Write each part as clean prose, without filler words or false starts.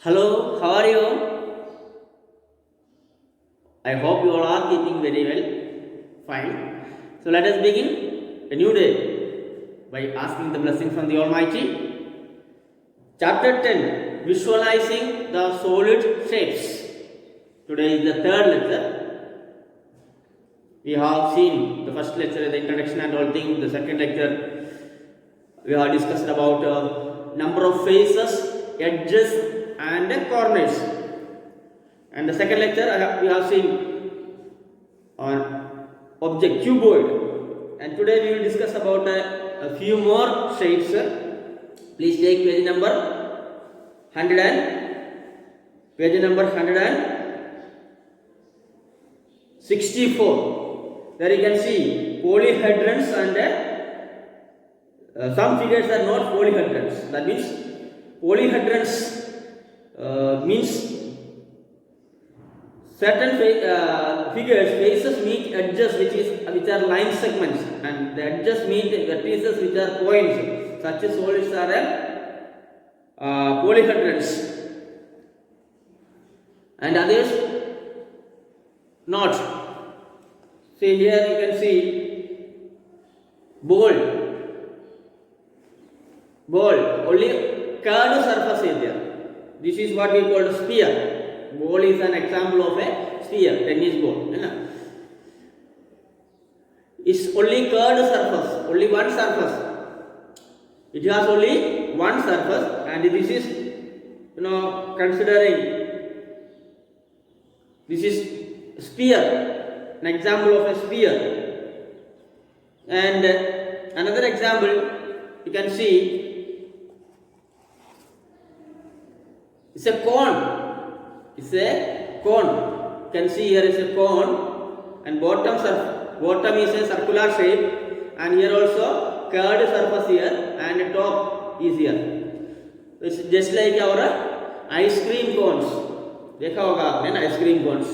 Hello, how are you? I hope you all are keeping very well. Fine. So let us begin a new day by asking the blessing from the Almighty. Chapter 10, Visualizing the Solid Shapes. Today is the third lecture. We have seen the first lecture, the introduction and all things. The second lecture, we have discussed about number of faces, edges and corners. And the second lecture we have seen on object cuboid. And today we will discuss about a few more shapes. Please take page number 164. There you can see polyhedrons and some figures are not polyhedrons. That means polyhedrons means certain figures faces meet edges which are line segments, and the edges meet vertices which are points. Such solids are polyhedrons, and others not. See here you can see ball only curved surface is there. This is what we call sphere. Ball is an example of a sphere, tennis ball. It's only curved surface, only one surface. It has only one surface, and this is, considering this is sphere, an example of a sphere. And another example you can see. It's a cone. It's a cone. You can see here is a cone, and bottom is a circular shape, and here also curved surface here, and top is here. It's just like our ice cream cones. देखा होगा आपने ना ice cream cones.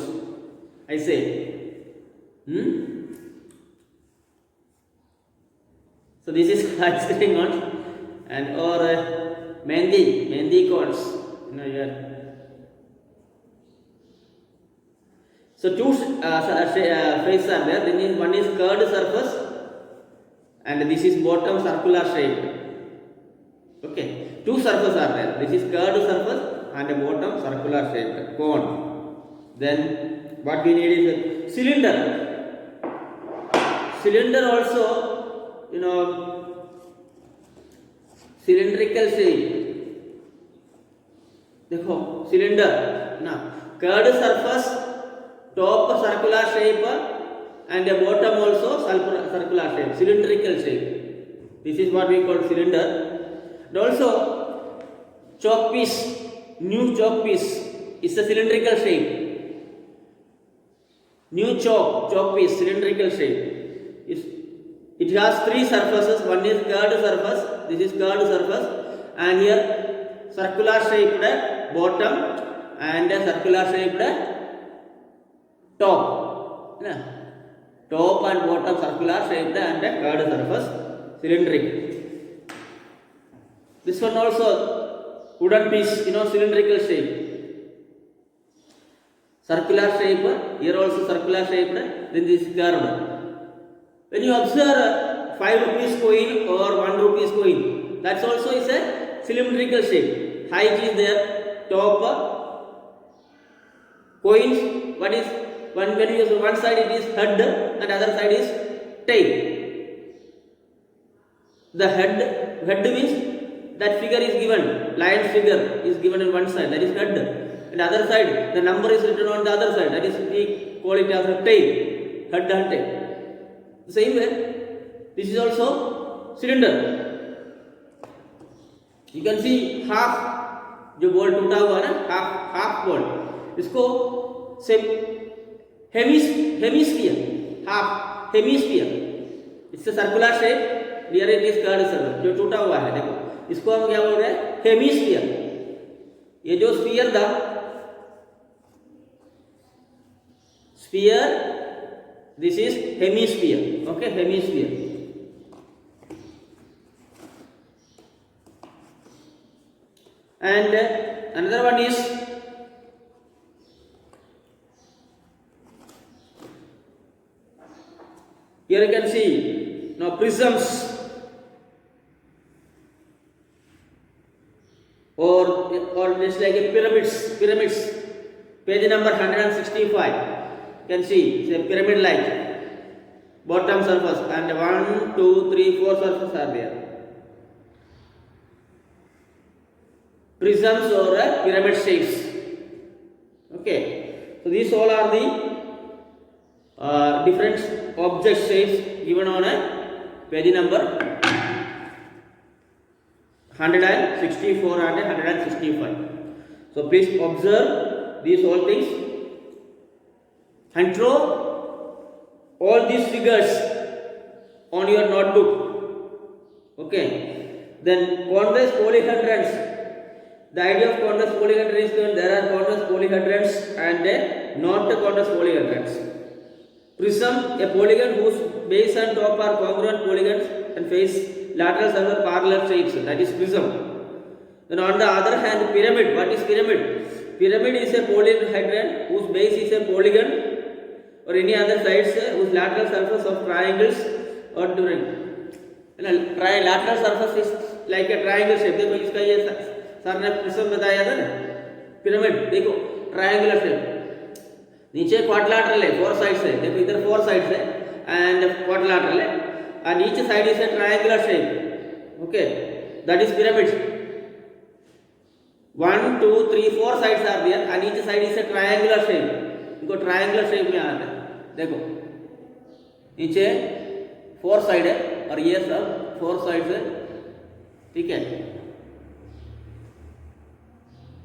ऐसे. So this is ice cream cones, and or mehendi cones. Here. So two faces are there. Then one is curved surface, and this is bottom circular shape. Okay, two surfaces are there. This is curved surface and a bottom circular shape cone. Then what we need is a cylinder. Cylinder also, cylindrical shape. देखो cylinder ना curved surface, top circular shape and a bottom also circular shape, cylindrical shape. This is what we call cylinder. And also chalk piece, new chalk piece is a cylindrical shape. New chalk piece, cylindrical shape. It has three surfaces. One is curved surface. This is curved surface, and here circular shaped bottom and a circular shaped top. Top and bottom circular shaped and a curved surface, cylindrical. This one also wooden piece, cylindrical shape. Circular shape, here also circular shaped, then this is curved. When you observe 5 rupees coin or 1 rupees coin, that's also is a cylindrical shape. Height is there, top coins. What is when you use one side it is head and other side is tail. The head means that figure is given, lion's figure is given on one side, that is head, and other side the number is written on the other side, that is we call it as a tail, head and tail. The same way this is also cylinder. You can see half जो ball टूटा हुआ है ना, half ball, इसको से hemisphere, half hemisphere, इससे circular shape, near it is curved circle, जो टूटा हुआ है देखो, इसको हम क्या बोल रहे हैं, हेमिस्फीयर. ये जो स्फीयर था, sphere, this is hemisphere. Okay, hemisphere. And another one is here you can see now prisms or just like a pyramids. Page number 165. You can see it's a pyramid like bottom surface and 1, 2, 3, 4 surfaces are there. Prisms or pyramid shapes. Okay, so these all are the different object shapes given on a page number 164 and 165. So please observe these all things and draw all these figures on your notebook. Okay. Then convex polyhedrons. The idea of convex polyhedron is that there are convex polyhedrons and not convex polyhedrons. Prism, a polygon whose base and top are congruent polygons and face lateral surface parallel shapes, that is prism. Then on the other hand, pyramid. What is pyramid? Pyramid is a polyhedron whose base is a polygon or any other sides whose lateral surface of triangles or during. Lateral surface is like a triangle shape. देखो इसका ये sir ने prism बताया था ना, pyramid देखो triangular shape, नीचे quadrilateral है, 4 साइड्स है, देखो इधर 4 साइड्स है एंड क्वाड्रिलेटरल है and each side is a triangular shape. Okay, that is pyramid. 1, 2, 3, 4 sides are there and each side is a triangular shape. इनको triangular shape में आता है. देखो नीचे 4 साइड है और ये सब 4 साइड्स है. ठीक है,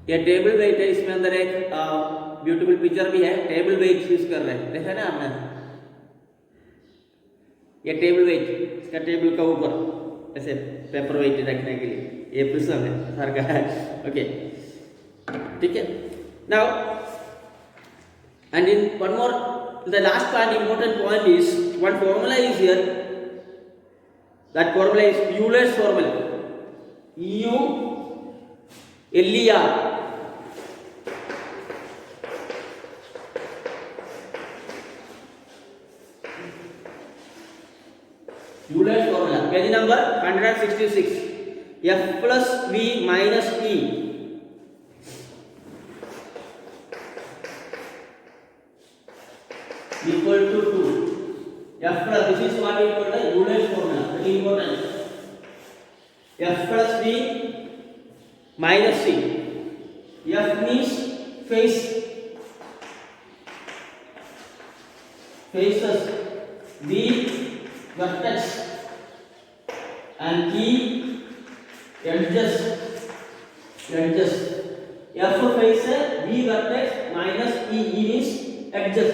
ये टेबल वेट है, इसमें अंदर एक ब्यूटीफुल पिक्चर भी है. टेबल वेट यूज कर रहे हैं, देखा ना आपने, ये टेबल वेट, इसका टेबल का ऊपर ऐसे पेपर वेट रखने के लिए ये प्रिज्म है सर का है. ओके, ठीक है. Now and in one more, the last point, important point is one formula is here. That formula is Euler's formula. ULER. Euler's formula, page number 166. F plus V minus E equal to 2. F plus, this is what we call the Euler's formula, very important. F plus V minus C. F means faces. V vertex and E edges. F face V vertex minus E means edges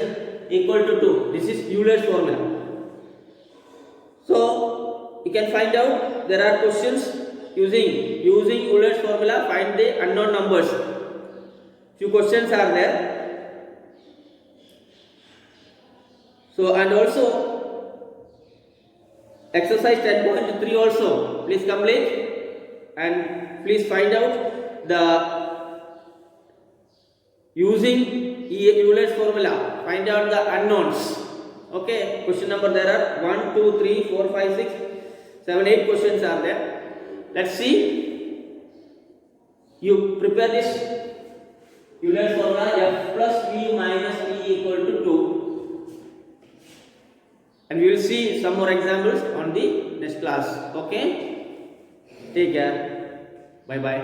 equal to 2. This is Euler's formula. So you can find out, there are questions using Euler's formula, find the unknown numbers. Few questions are there. So and also exercise 10.3 also please complete and please find out the using Euler's formula, find out the unknowns. Okay, question number, there are 1, 2, 3, 4, 5, 6, 7, 8 questions are there. Let's see. You prepare this Euler's formula, F plus V minus E equal to 2. And we will see some more examples on the next class. Okay, take care, bye bye.